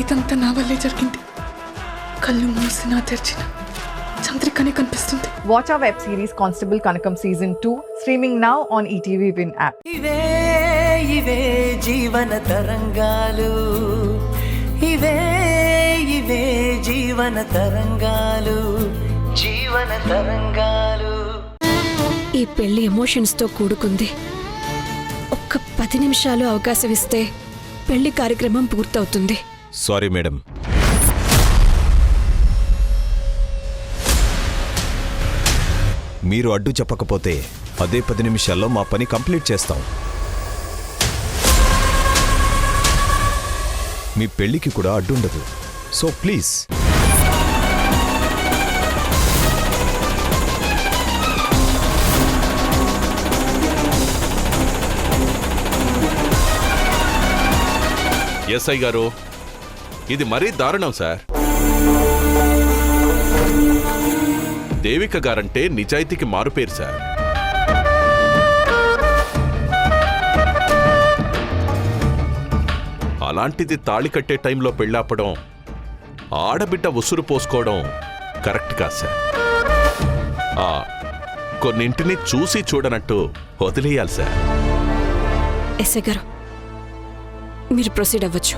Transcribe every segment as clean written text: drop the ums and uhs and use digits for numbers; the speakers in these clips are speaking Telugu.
ఇదంతా నా వల్లే జరిగింది. కళ్ళు మూసినా తెరిచిన చంద్రికనే కనిపిస్తుంది. Watch our web series Constable Kanakam Season 2 streaming now on ETV Win app. ఇవే ఇవే జీవన తరంగాలు, ఇవే ఇవే జీవన తరంగాలు, జీవన తరంగాలు. ఈ పెళ్లి ఎమోషన్స్ తో కూడుకుంది. ఒక్క 10 నిమిషాలు అవకాశం ఇస్తే పెళ్లి కార్యక్రమం పూర్తవుతుంది. Sorry madam. మీరు అడ్డు చెప్పకపోతే అదే 10 నిమిషాల్లో మా పని కంప్లీట్ చేస్తాం. మీ పెళ్లికి కూడా అడ్డుండదు. So please. ఎస్ఐ గారు, ఇది మరీ దారుణం సార్. దేవిక గారంటే నిజాయితీకి మారుపేరు సార్. అలాంటిది తాళి కట్టే టైంలో పెళ్ళాపడం, ఆడబిడ్డ ఉసురు పోసుకోవడం కరెక్ట్ కాదు సార్. కొన్నింటిని చూసి చూడనట్టు వదిలేయాలి సార్. ఎస్ఐ గారు, మీరు ప్రొసీడ్ అవ్వచ్చు.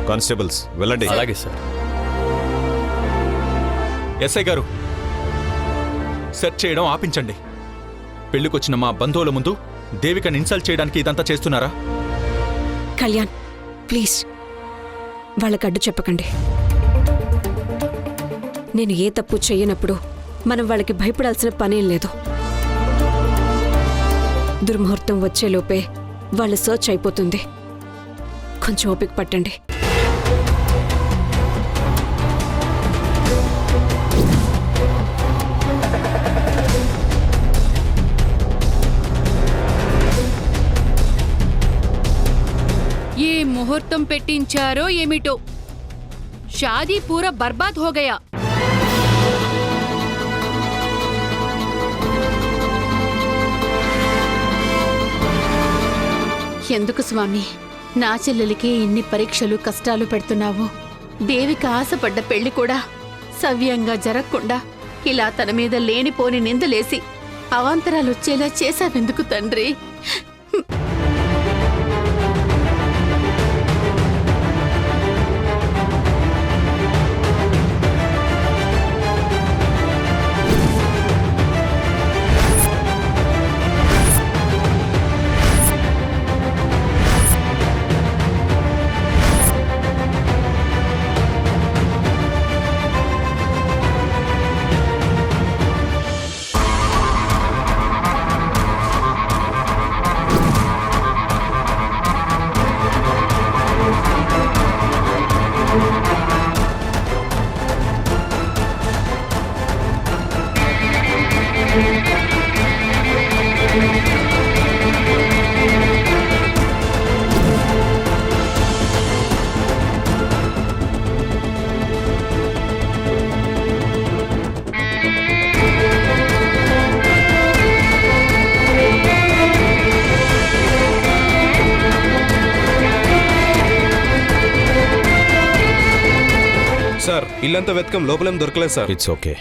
కానిస్టేబుల్స్ వెళ్ళండి. అలాగే సార్. ఎస్ఐ గారు, సెర్చ్ చేయడం ఆపించండి. పెళ్లికొచ్చిన మా బంధువుల ముందు దేవికని ఇన్సల్ట్ చేయడానికి ఇదంతా చేస్తున్నారా? కళ్యాణ్, ప్లీజ్ వాళ్ళకి అడ్డు చెప్పకండి. నేను ఏ తప్పు చెయ్యనప్పుడు మనం వాళ్ళకి భయపడాల్సిన పనేం లేదు. దుర్ముహూర్తం వచ్చేలోపే వాళ్ళ సర్చ్ అయిపోతుంది. కొంచెం ఓపిక పట్టండి. ఏ ముహూర్తం పెట్టించారో ఏమిటో, షాదీ పూరా బర్బాద్ హో గయా. ఎందుకు స్వామి నా చెల్లెలికి ఇన్ని పరీక్షలు కష్టాలు పెడుతున్నావు? దేవికి ఆశపడ్డ పెళ్లి కూడా సవ్యంగా జరగకుండా ఇలా తన మీద లేనిపోని నిందలేసి అవాంతరాలు వచ్చేలా చేశావెందుకు తండ్రి? సార్, ఇల్లంతా వెతకం, లోపలేం దొరకలేదు సార్. It's okay.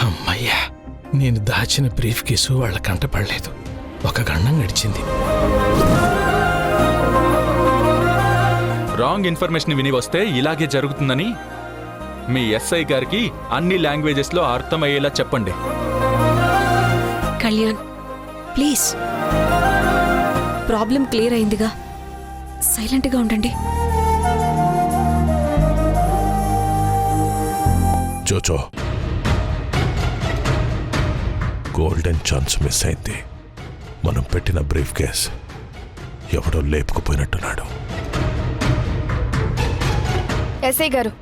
అమ్మయ్యా, నేను దాచిన బ్రీఫ్ కేసు వాళ్ళ కంటపడలేదు. ఒక గండం గడిచింది. రాంగ్ ఇన్ఫర్మేషన్ విని వస్తే ఇలాగే జరుగుతుందని మీ ఎస్ఐ గారికి అన్ని లాంగ్వేజెస్లో అర్థమయ్యేలా చెప్పండి. కళ్యాణ్, ప్లీజ్. ప్రాబ్లం క్లియర్ అయిందిగా, సైలెంట్గా ఉండండి. జోజో, గోల్డెన్ ఛాన్స్ మిస్ అయింది. మనం పెట్టిన బ్రీఫ్ కేస్ ఎవడో లేపుకుపోయినట్టున్నాడు. ఎస్ఐ గారు,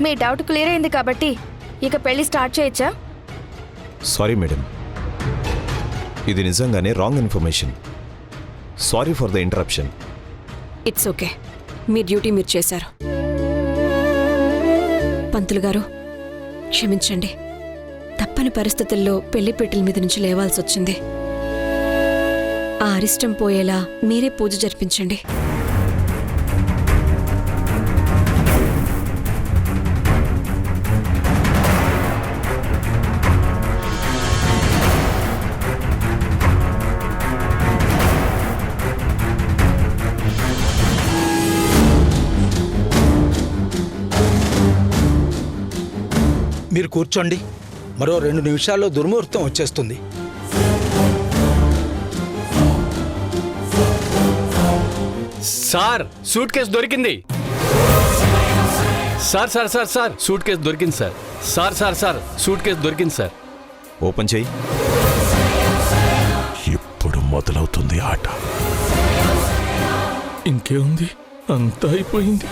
మీ డౌట్ క్లియర్ అయింది కాబట్టి ఇక పెళ్లి స్టార్ట్ చేయొచ్చా? సారీ మేడం, ఇది నిజంగానే wrong information. Sorry for the interruption. It's okay, me duty మీరు చేశారు. పంతులు గారు, క్షమించండి. తప్పని పరిస్థితుల్లో పెళ్లిపీటల మీద నుంచి లేవాల్సి వచ్చింది. ఆ అరిష్టం పోయేలా మీరే పూజ జరిపించండి. మీరు కూర్చోండి. మరో 2 నిమిషాల్లో దుర్ముహూర్తం వచ్చేస్తుంది. సార్ సూట్ కేసు దొరికింది. Sir sir sir sir suitcase దొరికింది sir. Sir sir sir suitcase దొరికింది సార్. ఓపెన్ చేయి. ఇప్పుడు మొదలవుతుంది ఆట. ఇంకేముంది, అంతా అయిపోయింది.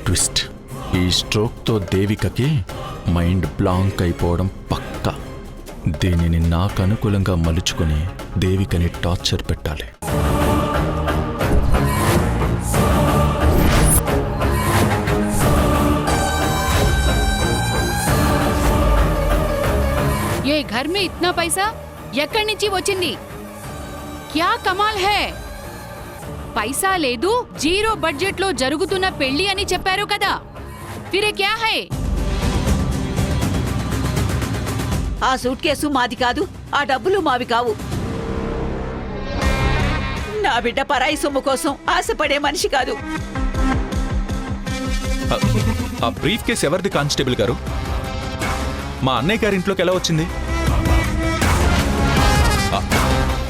ట్విస్ట్. ఈ స్ట్రోక్తో దేవికకి మైండ్ బ్లాంక్ అయిపోవడం పక్కా. దీనిని నాకు అనుకూలంగా మలుచుకొని దేవికని టార్చర్ పెట్టాలి. ఏ ఘర్ మే ఇత్నా పైసా ఎక్కడి నుంచి వచ్చింది? క్యా కమాల్ హై! పైసా లేదు, జీరో బడ్జెట్ లో జరుగుతున్న పెళ్లి అని చెప్పారు కదా, ఫిరే క్యా హై? ఆ సూట్ కేసు మాది కాదు, ఆ డబ్బులు మావి కావు. నా బిడ్డ పరాయి సొమ్ము కోసం ఆశపడే మనిషి కాదు. ఆ బ్రీఫ్ కేసు ఎవరిది కానిస్టేబుల్ గారు? మా అన్నయ్య గారి ఇంట్లోకి ఎలా వచ్చింది?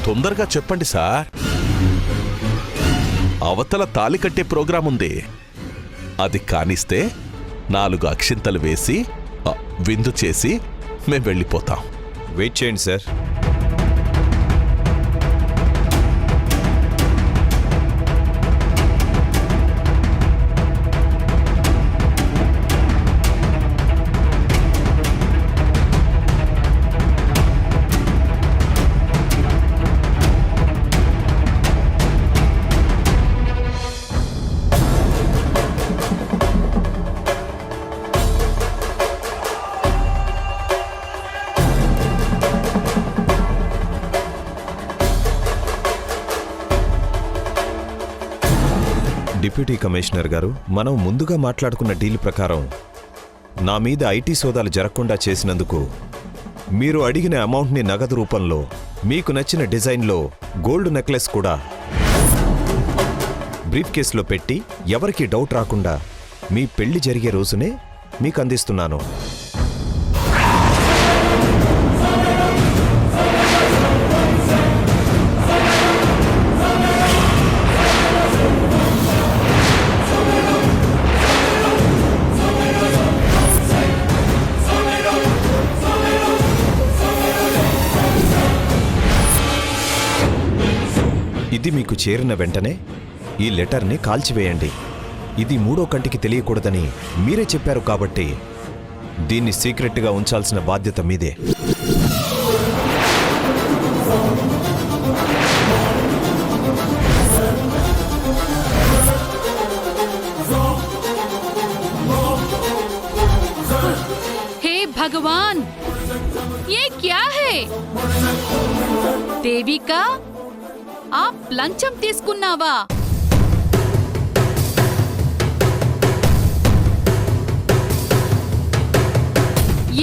తొందరగా చెప్పండి సార్. అవతల తాలి కట్టే ప్రోగ్రాం ఉంది. అది కానిస్తే 4 అక్షింతలు వేసి విందు చేసి మేం వెళ్ళిపోతాం. వెయిట్ చేయండి సార్. డిప్యూటీ కమిషనర్ గారు, మనం ముందుగా మాట్లాడుకున్న డీల్ ప్రకారం నా మీద ఐటీ సోదాలు జరగకుండా చేసినందుకు మీరు అడిగిన అమౌంట్ని నగదు రూపంలో మీకు నచ్చిన డిజైన్లో గోల్డ్ నెక్లెస్ కూడా బ్రీఫ్ కేసులో పెట్టి ఎవరికీ డౌట్ రాకుండా మీ పెళ్లి జరిగే రోజునే మీకు అందిస్తున్నాను. ఇది మీకు చేరిన వెంటనే ఈ లెటర్ని కాల్చివేయండి. ఇది 3వ కంటికి తెలియకూడదని మీరే చెప్పారు కాబట్టి దీన్ని సీక్రెట్గా ఉంచాల్సిన బాధ్యత మీదే. హే భగవాన్, ये क्या है? దేవికా, ఆ లంచం తీసుకున్నావా?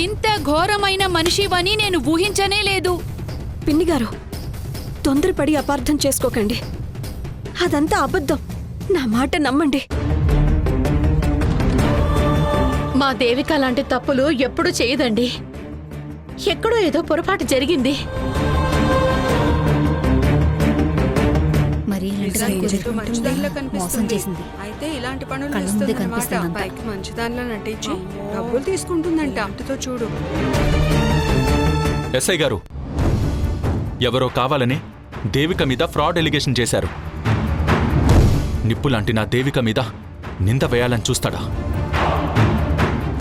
ఇంత ఘోరమైన మనిషివని నేను ఊహించనే లేదు. పిన్నిగారు, తొందరపడి అపార్థం చేసుకోకండి. అదంతా అబద్ధం. నా మాట నమ్మండి. మా దేవిక లాంటి తప్పులు ఎప్పుడూ చేయదండి. ఎక్కడో ఏదో పొరపాటు జరిగింది. మరి మోసం చేసింది. అయితే ఇలాంటి పనులు చేస్తుందన్నమాట. పైకి మంచిదానిలా నటించి డబ్బులు తీసుకుంటుందంట. అంతతో చూడు. ఎస్ఐ గారు, ఎవరో కావాలని దేవిక మీద ఫ్రాడ్ ఎలిగేషన్ చేశారు. నిప్పులాంటి నా దేవిక మీద నింద వేయాలని చూస్తాడా?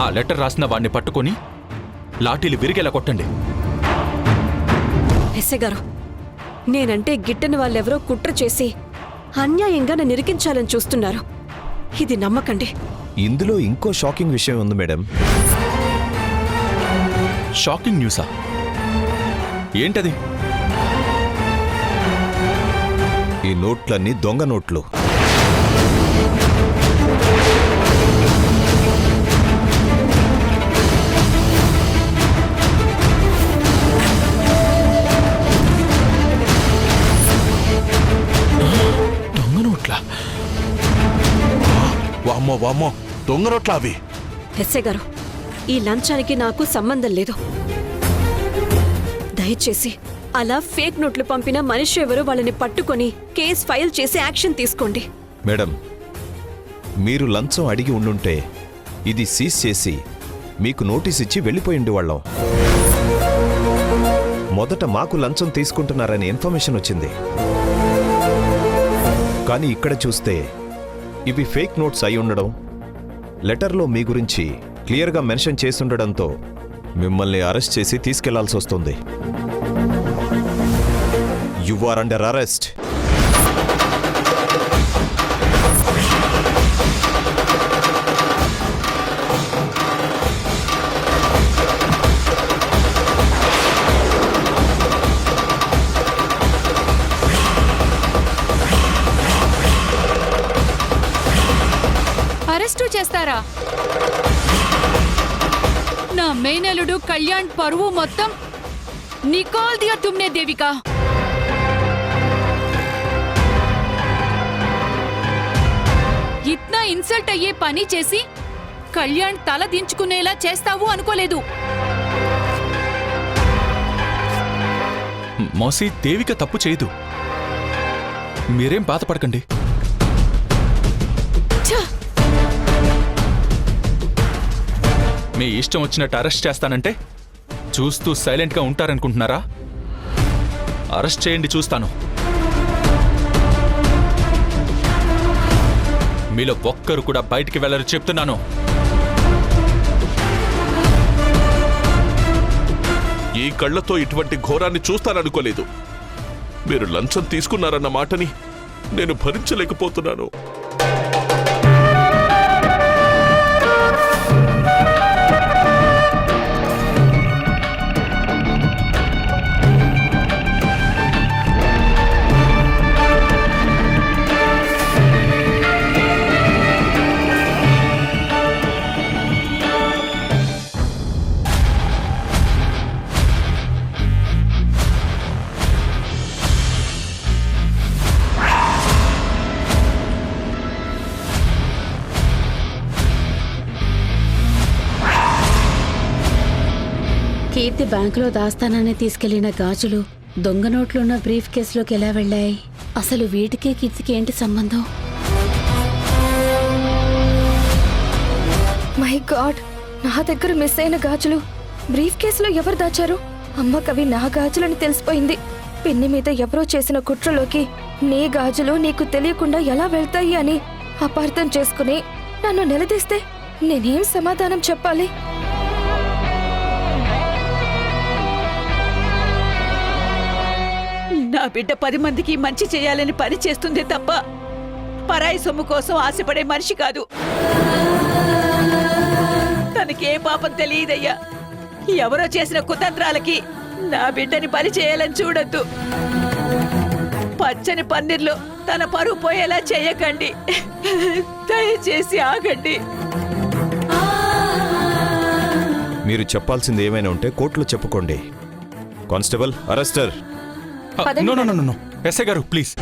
ఆ లెటర్ రాసిన వాడిని పట్టుకొని లాఠీలు విరిగేలా కొట్టండి. ఎస్ఐ గారు, నేనంటే గిట్టని వాళ్ళెవరో కుట్ర చేసి అన్యాయంగా నన్ను ఇరికించాలని చూస్తున్నారు. ఇది నమ్మకండి. ఇందులో ఇంకో షాకింగ్ విషయం ఉంది మేడం. షాకింగ్ న్యూసా? ఏంటది? ఈ నోట్లన్నీ దొంగ నోట్లు. దొంగ నోట్లా? వామ్మో వామ్మో, దొంగ నోట్లా అవి? ఎస్ఐ గారు, ఈ లంచానికి నాకు సంబంధం లేదు. దయచేసి అలా ఫేక్ నోట్లు పంపిన మనిషి ఎవరో వాళ్ళని పట్టుకొని కేసు ఫైల్ చేసి యాక్షన్ తీసుకోండి. మేడం, మీరు లంచం అడిగి ఉండుంటే ఇది సీజ్ చేసి మీకు నోటీస్ ఇచ్చి వెళ్ళిపోయి ఉండేవాళ్ళం. మొదట మాకు లంచం తీసుకుంటున్నారని ఇన్ఫర్మేషన్ వచ్చింది. కానీ ఇక్కడ చూస్తే ఇవి ఫేక్ నోట్స్ అయి ఉండడం, లెటర్లో మీ గురించి క్లియర్గా మెన్షన్ చేసుండడంతో మిమ్మల్ని అరెస్ట్ చేసి తీసుకెళ్లాల్సి వస్తుంది. You are under arrest. Arrest చేస్తారా? నా మేనలుడు కళ్యాణ్ పరువు మొత్తం నికాల్ దియా తుమ్నే దేవికా. ఇట్నా ఇన్సల్ట్ అయ్యే పని చేసి కళ్యాణ్ తల దించుకునేలా చేస్తావు అనుకోలేదు. మోసీ, దేవిక తప్పు చేయదు. మీరేం బాధపడకండి. మీ ఇష్టం వచ్చినట్టు అరెస్ట్ చేస్తానంటే చూస్తూ సైలెంట్గా ఉంటారనుకుంటున్నారా? అరెస్ట్ చేయండి, చూస్తాను. మీలో ఒక్కరు కూడా బయటికి వెళ్ళరు చెప్తున్నాను. ఈ కళ్ళతో ఇటువంటి ఘోరాన్ని చూస్తాననుకోలేదు. మీరు లంచం తీసుకున్నారన్న మాటని నేను భరించలేకపోతున్నాను. కీర్తి బ్యాంకులో దాస్తానని తీసుకెళ్లిన గాజులు దొంగ నోట్లున్న బ్రీఫ్ కేసులోకి ఎలా వెళ్ళాయి? అసలు వీటికి కీర్తికి ఏంటి సంబంధం? మై గాడ్, నా దగ్గర మిస్ అయిన గాజులు బ్రీఫ్ కేసులో ఎవరు దాచారు? అమ్మకవి నా గాజులని తెలిసిపోయింది. పిన్ని మీద ఎవరో చేసిన కుట్రలోకి నీ గాజులు నీకు తెలియకుండా ఎలా వెళ్తాయి అని అపార్థం చేసుకుని నన్ను నిలదీస్తే నేనేం సమాధానం చెప్పాలి? నా బిడ్డ 10 మందికి మంచి చేయాలని పని చేస్తుందే తప్ప పరాయి సొమ్ము కోసం ఆశపడే మనిషి కాదు. తనకే పాపం తెలియదయ్యా. ఎవరో చేసిన కుతంత్రాలకి నా బిడ్డని పని చేయాలని చూడొద్దు. పచ్చని పన్నీర్లో తన పరువు పోయేలా చేయకండి. దయచేసి ఆగండి. మీరు చెప్పాల్సింది ఏమైనా ఉంటే కోర్టులో చెప్పుకోండి. కానిస్టేబుల్, అరెస్టర్. No no no no S I గారు ప్లీజ్.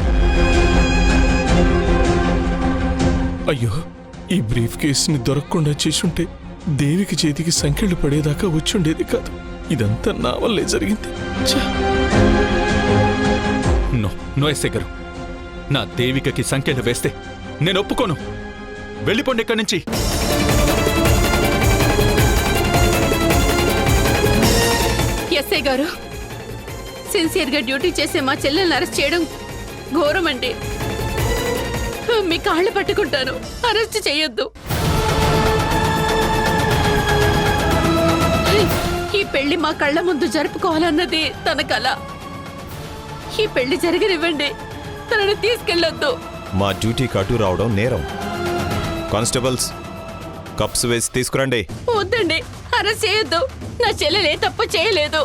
అయ్యో, ఈ బ్రీఫ్ కేసుని దొరకకుండా చేసుంటే దేవికి చేతికి సంఖ్యలు పడేదాకా వచ్చుండేది కాదు. ఇదంతా నా వల్లే జరిగింది. నో నో ఎస్ఐ గారు, నా దేవికకి సంఖ్యలు వేస్తే నేను ఒప్పుకోను. వెళ్ళిపోండి ఇక్కడి నుంచి. ఎస్ఐ గారు, సిన్సియర్గా డ్యూటీ చేసే మా చెల్లెల్ని అరెస్ట్ చేయడం ఘోరం అండి. మీ కాళ్ళు పట్టుకుంటాను, అరెస్ట్ చేయొద్దు. ఈ పెళ్లి మా కళ్ళ ముందు జరుపుకోవాలన్నది తన కల. ఈ పెళ్లి జరగనివ్వండి, తనని తీసుకెళ్ళొద్దు. మా డ్యూటీకి అటు రావడం నేరం. కానిస్టేబుల్స్, కప్స్ వేసి తీసుకురండి. వద్దండి, అరెస్ట్ చేయొద్దు. నా చెల్లెలే తప్పు చేయలేదు.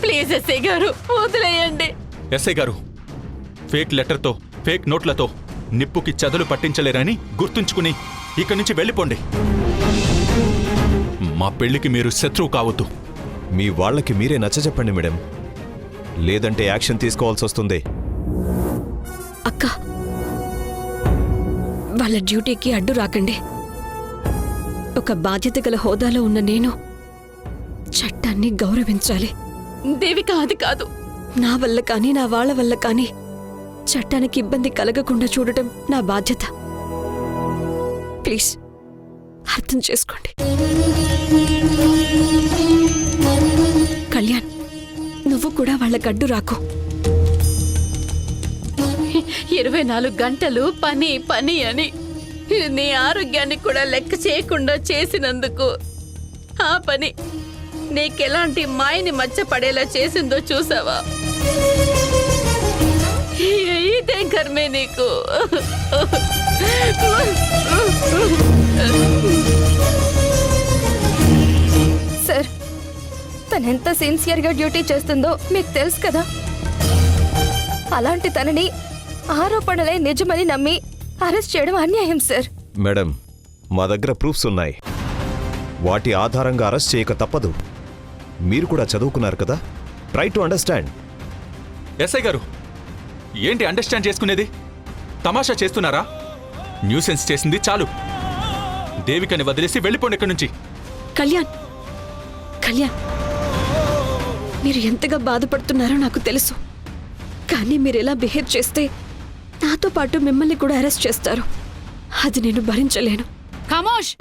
ప్లీజ్ ఎస్ఐ గారు, వదిలేయండి. ఎస్ఐ గారు, ఫేక్ లెటర్తో ఫేక్ నోట్లతో నిప్పుకి చదులు పట్టించలేరని గుర్తుంచుకుని ఇక్కడి నుంచి వెళ్ళిపోండి. మా పెళ్లికి మీరు శత్రువు కావద్దు. మీ వాళ్ళకి మీరే నచ్చజెప్పండి మేడం, లేదంటే యాక్షన్ తీసుకోవాల్సి వస్తుంది. అక్క, వాళ్ళ డ్యూటీకి అడ్డు రాకండి. ఒక బాధ్యత గల హోదాలో ఉన్న నేను చట్టాన్ని గౌరవించాలి. దేవిక అది కాదు. నా వల్ల కానీ నా వాళ్ళ వల్ల కానీ చట్టానికి ఇబ్బంది కలగకుండా చూడటం నా బాధ్యత. ప్లీజ్ అర్థం చేసుకోండి. కళ్యాణ్, నువ్వు కూడా వాళ్ళ గడ్డు రాకు. 24 గంటలు పని పని అని నీ ఆరోగ్యాన్ని కూడా లెక్క చేయకుండా చేసినందుకు ఆ పని నీకెలాంటి మాయని మచ్చపడేలా చేసిందో చూసావా? ఇదే కర్మే నీకు. సార్, తనెంత సిన్సియర్గా డ్యూటీ చేస్తుందో మీకు తెలుసు కదా. అలాంటి తనని ఆరోపణలే నిజమని నమ్మి అరెస్ట్ చేయడం అన్యాయం సార్. మేడం, మా దగ్గర ప్రూఫ్స్ ఉన్నాయి. వాటి ఆధారంగా అరెస్ట్ చేయక తప్పదు. మీరు కూడా చదువుకున్నారు కదా, ట్రై టు అండర్స్టాండ్. ఎస్ఐ గారు, ఏంటి అండర్స్టాండ్ చేసుకునేది? తమాషా చేస్తున్నారా? న్యూసెన్స్ చేసింది చాలు. దేవికని వదిలేసి వెళ్ళిపోండి ఇక్కడి నుంచి. కళ్యాణ్, కళ్యాణ్, మీరు ఎంతగా బాధపడుతున్నారో నాకు తెలుసు. కానీ మీరు ఎలా బిహేవ్ చేస్తే నాతో పాటు మిమ్మల్ని కూడా అరెస్ట్ చేస్తారు. అది నేను భరించలేను. ఖమోష్!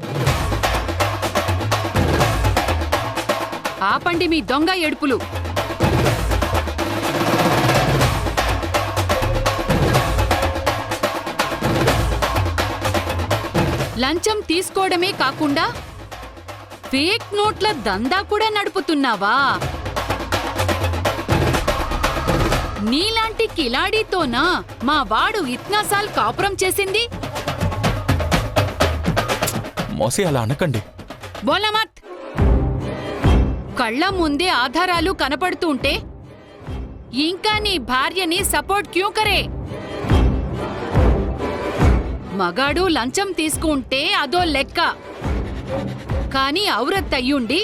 ఆపండి మీ దొంగ ఏడుపులు. లంచం తీసుకోవడమే కాకుండా ఫేక్ నోట్ల దందా కూడా నడుపుతున్నావా? నీలాంటి కిలాడీతోనా మా వాడు ఇత్నాసాల్ కాపురం చేసింది? మోసి అలా అనకండి. బోలమత్! కళ్ళ ముందే ఆధారాలు కనపడుతుంటే ఇంకా నీ భార్యని సపోర్ట్ క్యూ కరే? మగాడు లంచం తీసుకుంటే అదో లెక్క. కానీ ఔరత్ అయ్యుండి,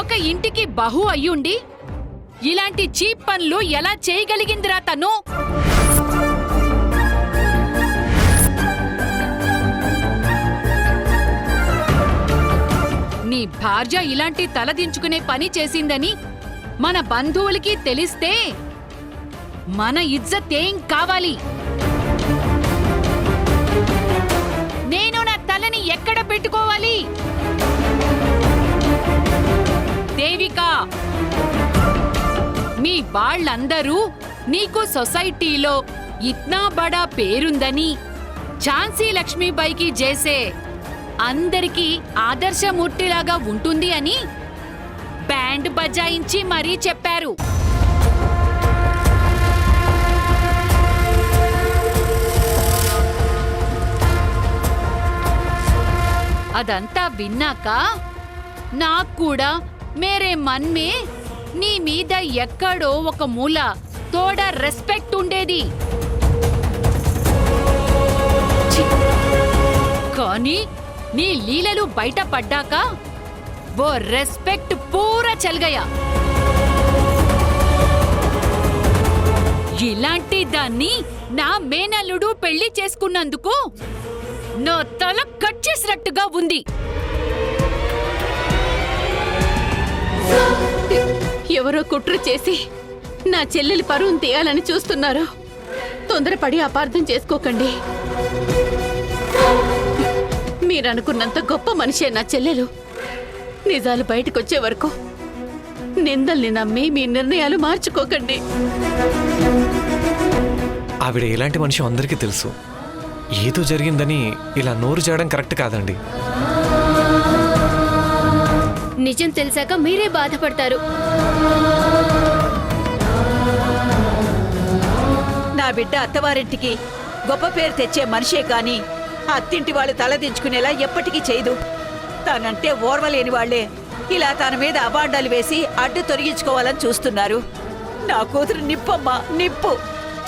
ఒక ఇంటికి బహు అయ్యుండి ఇలాంటి చీప్ పనులు ఎలా చేయగలిగిందిరా తను? నీ భార్య ఇలాంటి తలదించుకునే పని చేసిందని మన బంధువులకి తెలిస్తే మన ఇజ్జత్ ఏం కావాలి? నేను నా తలని ఎక్కడ పెట్టుకోవాలి? దేవిక, మీ వాళ్ళందరూ నీకు సొసైటీలో ఇత్నా బడా పేరుందని ఝాన్సీ లక్ష్మీబాయికి చేసే అందరికీ ఆదర్శమూర్తిలాగా ఉంటుంది అని బ్యాండ్ బజాయించి మరీ చెప్పారు. అదంతా విన్నాక నాకు కూడా మేరే మన్ మే నీ మీద ఎక్కడో ఒక మూల తోడ రెస్పెక్ట్ ఉండేది. కానీ నీ లీలలు బయటపడ్డాక वो रेस्पेक्ट पूरा चल गया. ఇలాంటి దాన్ని నా మేనల్లుడు పెళ్లి చేసుకున్నందుకు నా తల కట్ చేసినట్టుగా ఉంది. ఎవరో కుట్ర చేసి నా చెల్లెలి పరువును తీయాలని చూస్తున్నారు. తొందరపడి అపార్థం చేసుకోకండి. మీరనుకున్నంత గొప్ప మనిషే నా చెల్లెలు. నిజాలు బయటకొచ్చే వరకు నిందల్ని నమ్మి మీ నిర్ణయాలు మార్చుకోకండి. ఆవిడ ఎలాంటి మనిషి అందరికీ తెలుసు. ఏదో జరిగిందని ఇలా నోరు చేయడం కరెక్ట్ కాదండి. నిజం తెలిసాక మీరే బాధపడతారు. నా బిడ్డ అత్తవారింటికి గొప్ప పేరు తెచ్చే మనిషే కాని అత్తింటి వాళ్ళు తలదించుకునేలా ఎప్పటికీ చేయదు. తనంటే ఓర్వలేని వాళ్లే ఇలా తన మీద అబాండాలు వేసి అడ్డు తొలగించుకోవాలని చూస్తున్నారు. నా కూతురు నిప్పమ్మా, నిప్పు.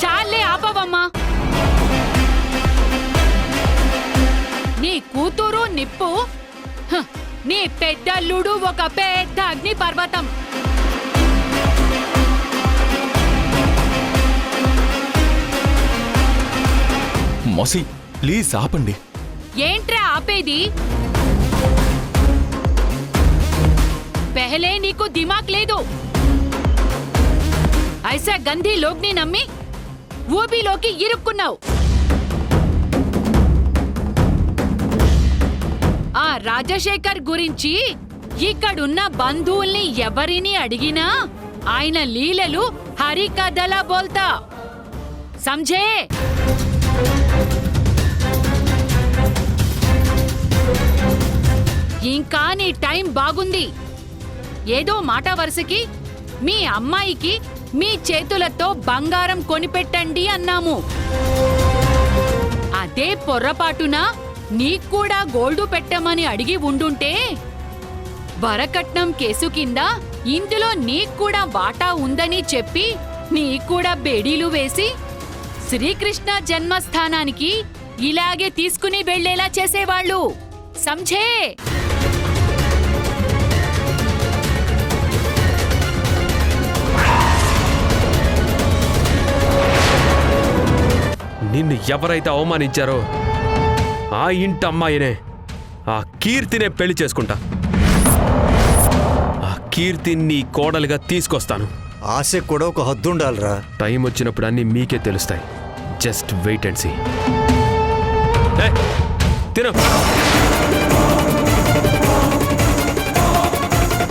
చాలే ఆపవమ్మా. నీ కూతురు నిప్పు, నీ పెద్దల్లుడు ఒక పెద్ద అగ్ని పర్వతం. మోసి ప్లీజ్ ఆపండి. ఏంట్రా ఆపేది? పెహలే నీకు దిమాక్ లేదు. ఐసా గంధీ లోగ్ని నమ్మి ఊబిలోకి ఇరుక్కున్నావు. ఆ రాజశేఖర్ గురించి ఇక్కడున్న బంధువుల్ని ఎవరిని అడిగినా ఆయన లీలలు హరికథలా బోల్తా. సంజే? ఇంకా నీ టైం బాగుంది. ఏదో మాట వరుసకి మీ అమ్మాయికి మీ చేతులతో బంగారం కొనిపెట్టండి అన్నాము. అదే పొర్రపాటున నీక్కూడా గోల్డు పెట్టమని అడిగి ఉండుంటే వరకట్నం కేసు కింద ఇందులో నీక్కూడా వాటా ఉందని చెప్పి నీక్కూడా బేడీలు వేసి శ్రీకృష్ణ జన్మస్థానానికి ఇలాగే తీసుకుని వెళ్లేలా చేసేవాళ్ళు. సంజే? నిన్ను ఎవరైతే అవమానించారో ఆ ఇంటి అమ్మాయినే, ఆ కీర్తినే పెళ్లి చేసుకుంటా. ఆ కీర్తిని నీ కోడలుగా తీసుకొస్తాను. ఆశ కూడా ఒక హద్దు ఉండాలిరా. టైం వచ్చినప్పుడు అన్నీ మీకే తెలుస్తాయి. Just wait and see. తిను.